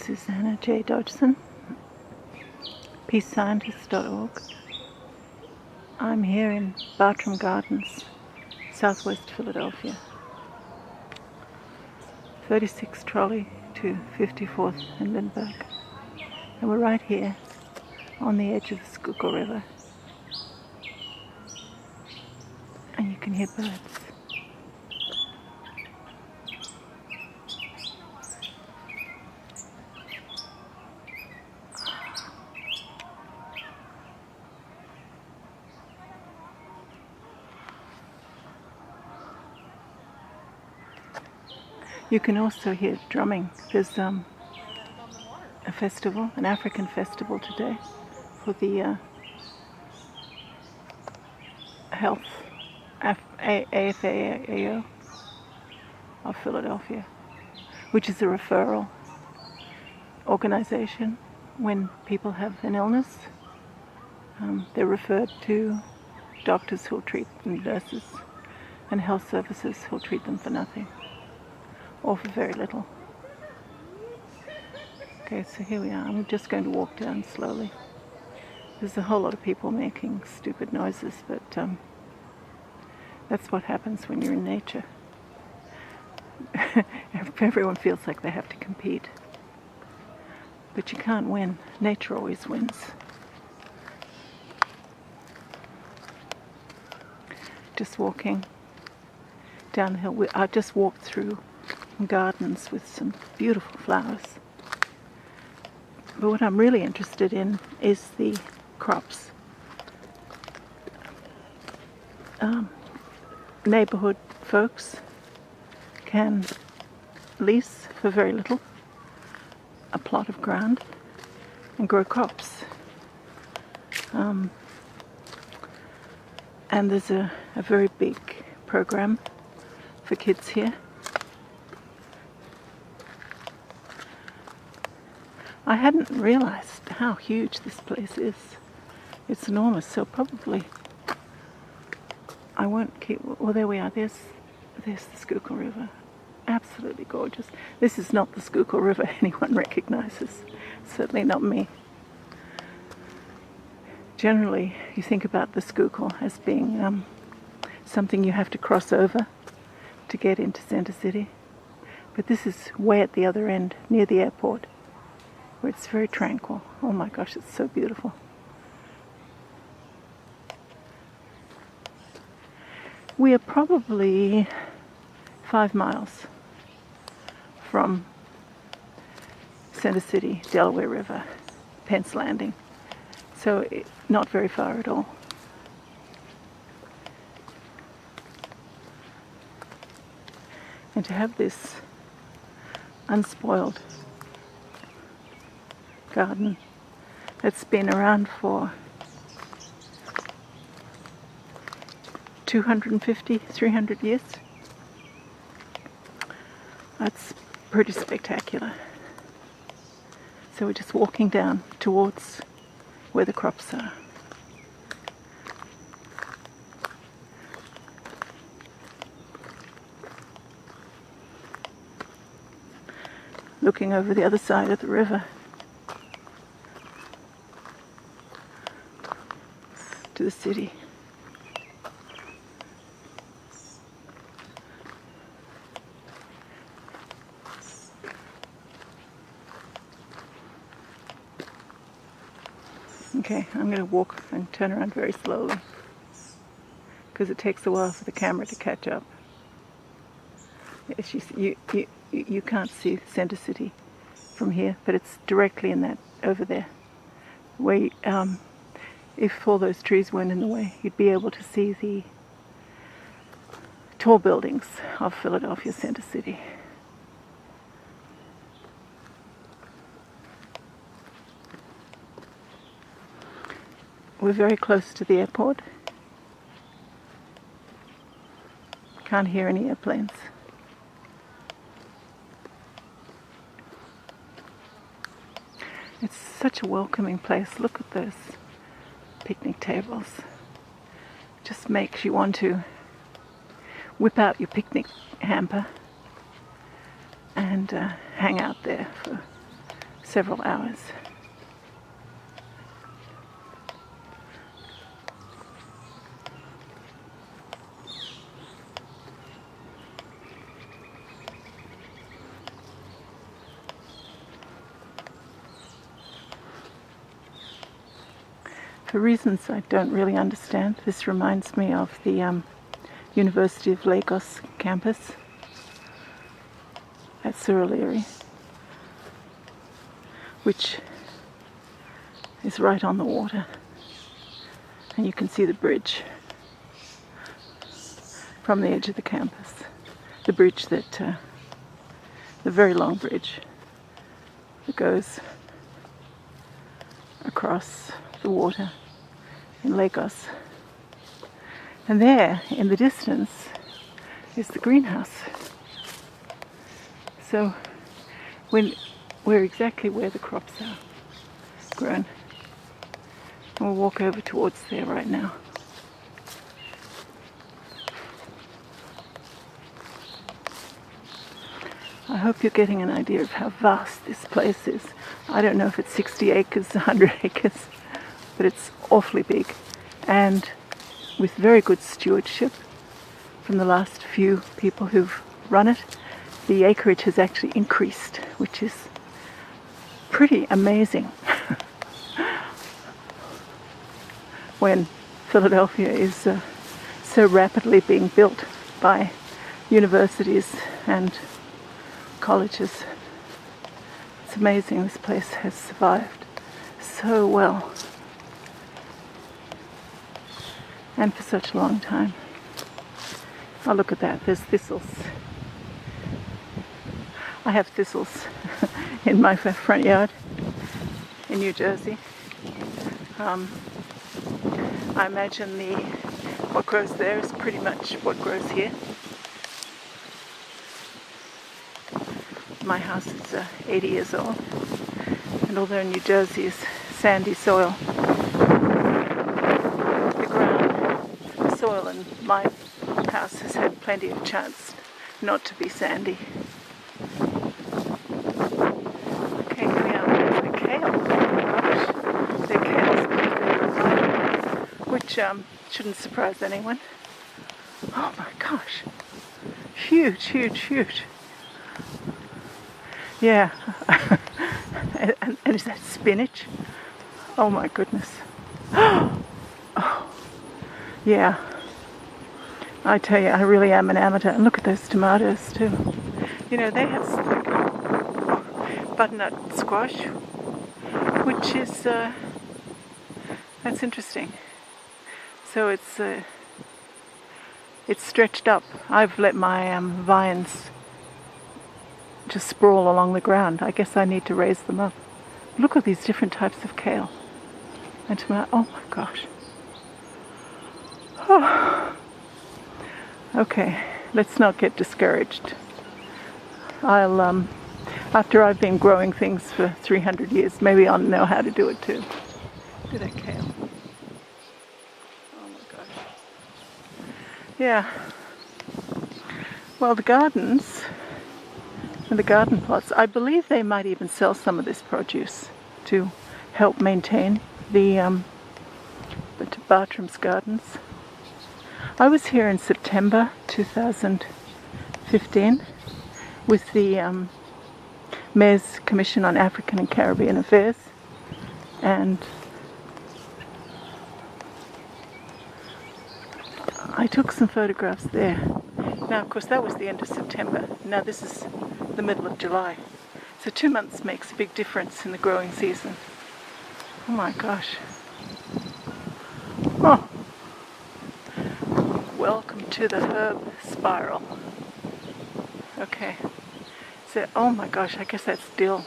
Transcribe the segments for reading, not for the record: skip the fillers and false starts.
This is Anna J. Dodgson, peacescientists.org. I'm here in Bartram Gardens, southwest Philadelphia. 36 trolley to 54th and Lindbergh. And we're right here on the edge of the Schuylkill River. And you can hear birds. You can also hear drumming. There's a festival, an African festival today for the health AFAO of Philadelphia, which is a referral organization. When people have an illness, they're referred to doctors who'll treat them, nurses, and health services who'll treat them for nothing. Or for very little. Okay, so here we are. I'm just going to walk down slowly. There's a whole lot of people making stupid noises, but that's what happens when you're in nature. Everyone feels like they have to compete. But you can't win. Nature always wins. Just walking down the hill. I just walked through gardens with some beautiful flowers. But what I'm really interested in is the crops. Neighborhood folks can lease for very little a plot of ground and grow crops. And there's a very big program for kids here. I hadn't realized how huge this place is. It's enormous, so probably I won't keep... Well, there we are. There's the Schuylkill River. Absolutely gorgeous. This is not the Schuylkill River anyone recognizes. Certainly not me. Generally, you think about the Schuylkill as being something you have to cross over to get into Center City. But this is way at the other end, near the airport, where it's very tranquil. Oh my gosh, it's so beautiful. We are probably 5 miles from Center City, Delaware River, Pence Landing. So not very far at all. And to have this unspoiled garden that's been around for 250, 300 years. That's pretty spectacular. So we're just walking down towards where the crops are. Looking over the other side of the river to the city. Okay, I'm going to walk and turn around very slowly because it takes a while for the camera to catch up. You can't see Center City from here, but it's directly in that over there. Where if all those trees weren't in the way, you'd be able to see the tall buildings of Philadelphia Center City. We're very close to the airport. Can't hear any airplanes. It's such a welcoming place. Look at those picnic tables. Just makes you want to whip out your picnic hamper and hang out there for several hours. For reasons I don't really understand, this reminds me of the University of Lagos campus at Surulere, which is right on the water, and you can see the bridge from the edge of the campus. The bridge that, the very long bridge that goes across the water in Lagos. And there, in the distance, is the greenhouse. So we're exactly where the crops are grown. And we'll walk over towards there right now. I hope you're getting an idea of how vast this place is. I don't know if it's 60 acres, 100 acres, but it's awfully big, and with very good stewardship from the last few people who've run it, the acreage has actually increased, which is pretty amazing when Philadelphia is so rapidly being built by universities and colleges. It's amazing this place has survived so well, and for such a long time. Oh, look at that, there's thistles. I have thistles in my front yard in New Jersey. I imagine what grows there is pretty much what grows here. My house is 80 years old, and although New Jersey is sandy soil, the soil in my house has had plenty of chance not to be sandy. Okay, here we are. There's the kale. Oh my gosh. The kale's which shouldn't surprise anyone. Oh my gosh. Huge, huge, huge. Yeah. and is that spinach? Oh my goodness. Oh. Yeah. I tell you, I really am an amateur. And look at those tomatoes too. You know, they have butternut squash, which is, that's interesting. So it's stretched up. I've let my vines just sprawl along the ground. I guess I need to raise them up. Look at these different types of kale. And tomato, oh my gosh. Oh. Okay, let's not get discouraged. I'll, after I've been growing things for 300 years, maybe I'll know how to do it too. Look at that kale. Oh my gosh. Yeah. Well, the gardens and the garden plots, I believe they might even sell some of this produce to help maintain the Bartram's gardens. I was here in September 2015 with the Mayor's Commission on African and Caribbean Affairs, and I took some photographs there. Now, of course, that was the end of September. Now this is the middle of July. So 2 months makes a big difference in the growing season. Oh my gosh. Oh. Welcome to the herb spiral. Okay. So, oh my gosh, I guess that's dill.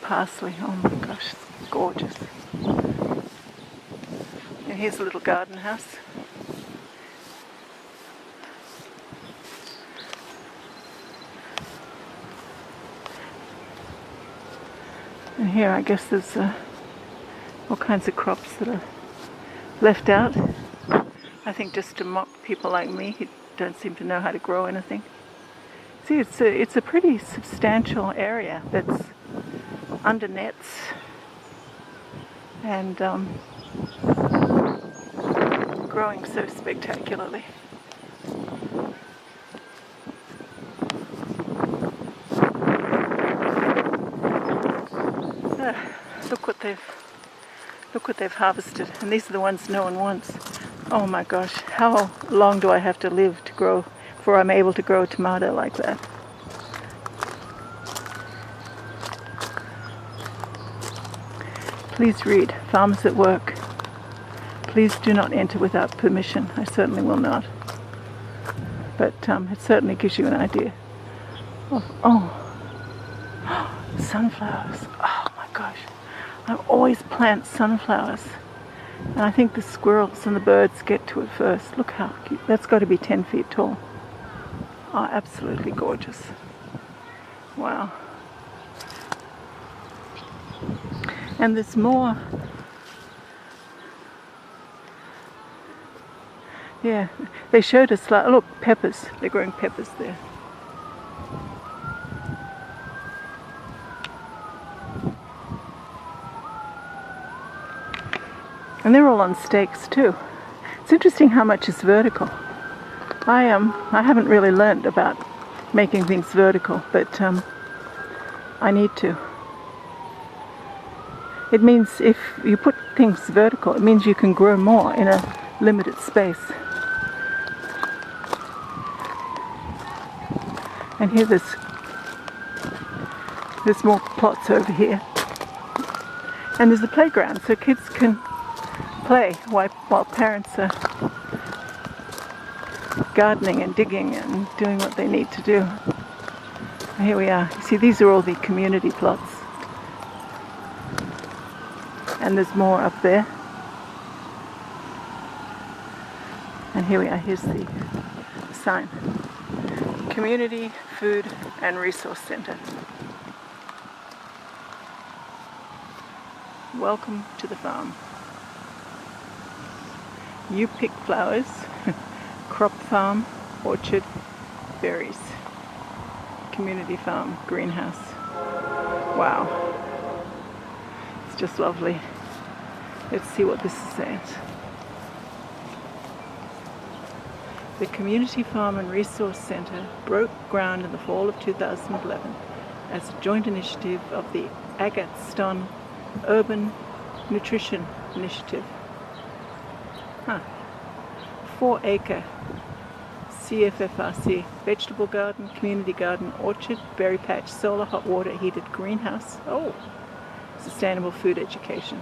Parsley, oh my gosh, it's gorgeous. And here's a little garden house. And here I guess there's all kinds of crops that are left out. I think just to mock people like me who don't seem to know how to grow anything. See, it's a pretty substantial area that's under nets, and growing so spectacularly. Look what they've harvested, and these are the ones no one wants. Oh my gosh, how long do I have to live to grow before I'm able to grow a tomato like that? Please read Farmers at Work. Please do not enter without permission. I certainly will not. But it certainly gives you an idea. Oh, sunflowers. Oh my gosh. I always plant sunflowers. And I think the squirrels and the birds get to it first. Look how cute. That's got to be 10 feet tall. Oh, absolutely gorgeous. Wow. And there's more. Yeah, they showed us, like, look, peppers. They're growing peppers there. And they're all on stakes too. It's interesting how much is vertical. I haven't really learned about making things vertical, but I need to. It means if you put things vertical, it means you can grow more in a limited space. And here there's more plots over here. And there's a playground so kids can play while parents are gardening and digging and doing what they need to do. Here we are. You see, these are all the community plots. And there's more up there. And here we are. Here's the sign. Community Food and Resource Center. Welcome to the farm. You pick flowers, crop farm, orchard, berries, community farm, greenhouse. Wow, it's just lovely. Let's see what this says. The Community Farm and Resource Center broke ground in the fall of 2011 as a joint initiative of the Agatston Urban Nutrition Initiative. 4-acre CFFRC vegetable garden, community garden, orchard, berry patch, solar hot water heated greenhouse. Oh, sustainable food education.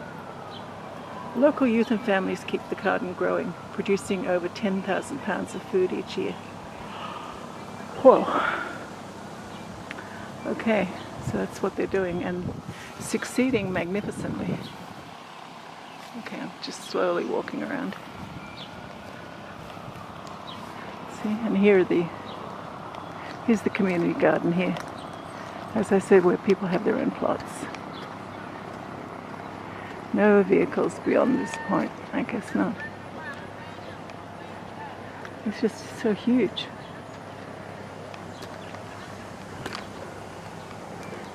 Local youth and families keep the garden growing, producing over 10,000 pounds of food each year. Whoa. Okay, so that's what they're doing and succeeding magnificently. Okay, I'm just slowly walking around. See, and here's the community garden here. As I said, where people have their own plots. No vehicles beyond this point, I guess not. It's just so huge.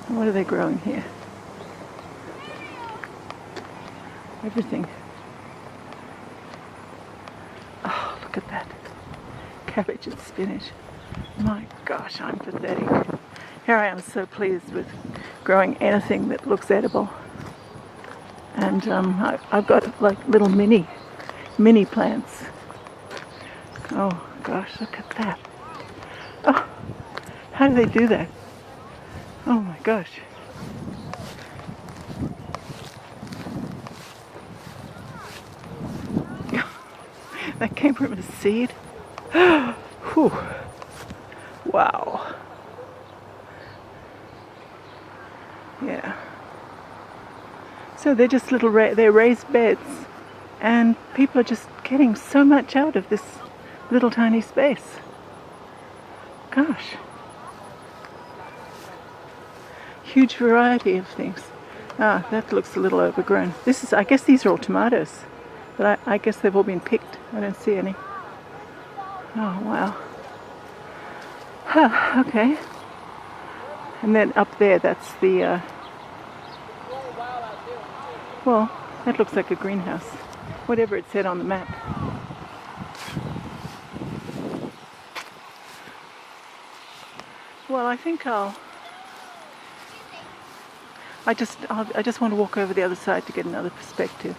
What are they growing here? Everything. Oh, look at that. Cabbage and spinach. My gosh, I'm pathetic. Here I am so pleased with growing anything that looks edible. And I've got like little mini plants. Oh gosh, look at that. Oh, how do they do that? Oh my gosh. That came from a seed? Whew. Wow. Yeah. So they're just they're raised beds, and people are just getting so much out of this little tiny space. Gosh. Huge variety of things. Ah, that looks a little overgrown. I guess these are all tomatoes, but I guess they've all been picked. I don't see any. Oh, wow. Huh, okay. And then up there, that's the Well, that looks like a greenhouse. Whatever it said on the map. Well, I think I just want to walk over the other side to get another perspective,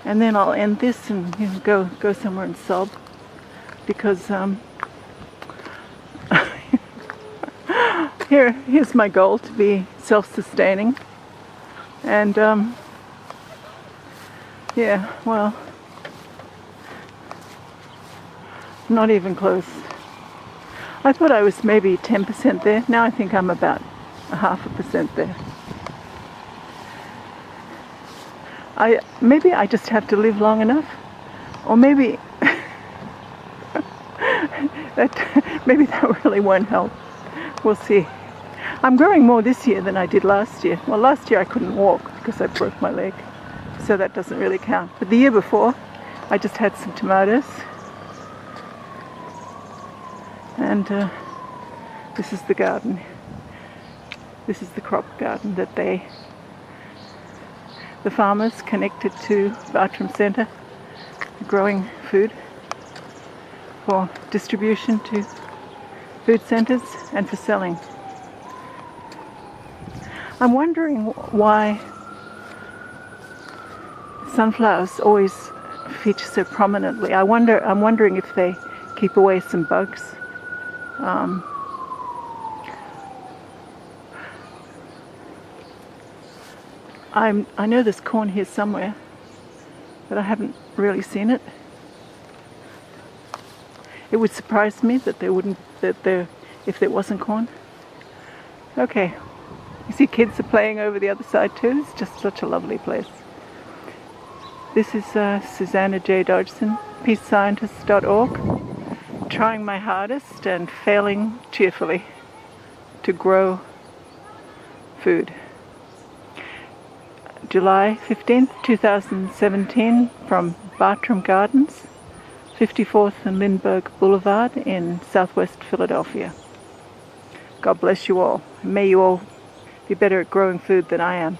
and then I'll end this and go somewhere and sob, because here's my goal, to be self-sustaining, and yeah, well, not even close. I thought I was maybe 10% there. Now I think I'm about 0.5% there. Maybe I just have to live long enough, or maybe maybe that really won't help. We'll see. I'm growing more this year than I did last year. Well, last year I couldn't walk because I broke my leg, so that doesn't really count. But the year before, I just had some tomatoes, and this is the garden. This is the crop garden that the farmers connected to Bartram Centre, growing food for distribution to food centres and for selling. I'm wondering why sunflowers always feature so prominently. I'm wondering if they keep away some bugs. I know there's corn here somewhere, but I haven't really seen it. It would surprise me that if there wasn't corn. Okay, you see kids are playing over the other side too. It's just such a lovely place. This is Susanna J. Dodgson, peacescientists.org, trying my hardest and failing cheerfully to grow food. July 15th, 2017, from Bartram Gardens, 54th and Lindbergh Blvd in southwest Philadelphia. God bless you all. May you all be better at growing food than I am.